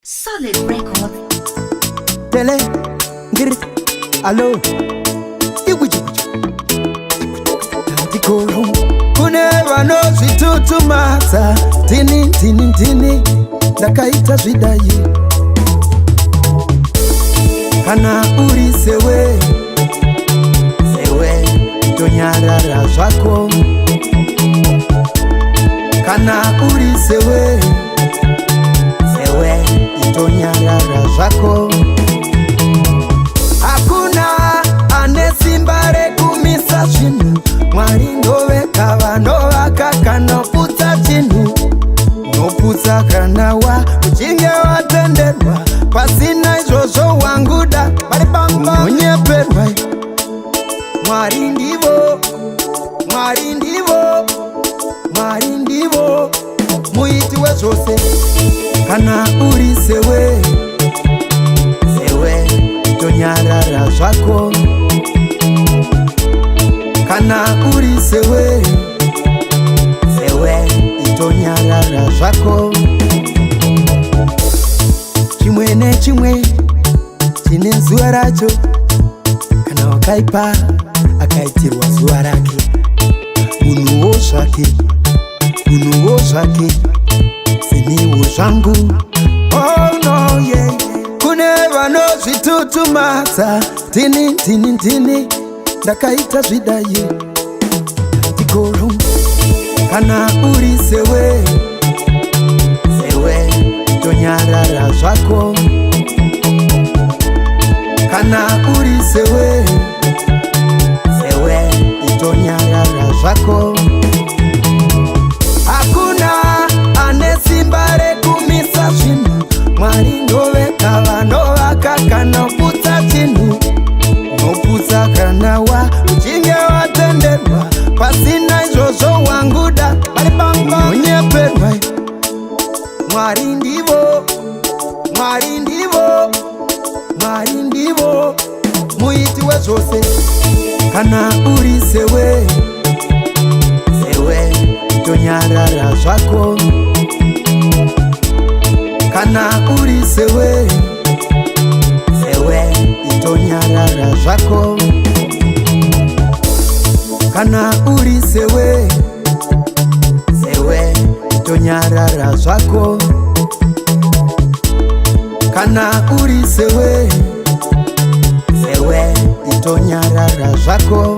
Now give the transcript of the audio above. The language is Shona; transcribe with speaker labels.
Speaker 1: Solid record.
Speaker 2: Tele, gir, allo, iguji, tikoro. Kuneva no zvitutu mata, tini, ndakaita zvidayi. Kana uri sewe, tonyarara zvako. Kana uri sewe, tonyarara zvako. Hakuna ane simba rekumisa zvinhu. Mwari ndoveka vanovaka kana putsa chinhu. Noputsa kana uchinge watenderwa. Pasina izvozvo wanguda munyeperwa. Mwari ndivo, muiti wezvose. Kana uri sewe, tonyarara zvako. Kana uri sewe, tonyarara zvako. Chimwe nechimwe chine zuva racho. Kana wakaipa akaitirwa zuva rake. Munhuwo zvake, siniwo zvangu. Oh no, yeah. Kune vanozvitutumata, tini, ndakaita zvidayi. Tikoro. Kana uri sewe, tonyarara zvako. Kana uri sewe, tonyarara zvako. Hakuna ane simba rekumisa zvinhu. Mwari ndoveka vanovaka kana putsa chinhu. Noputsa kana uchinge watenderwa. Pasina izvozvo wanguda munyeperwa. Mwari ndivo, muiti wezvose. Kana uri sewe, tonyarara zvako. Kana uri sewe, tonyarara zvako. Kana uri sewe, tonyarara zvako. Kana uri sewe, tonyarara zvako.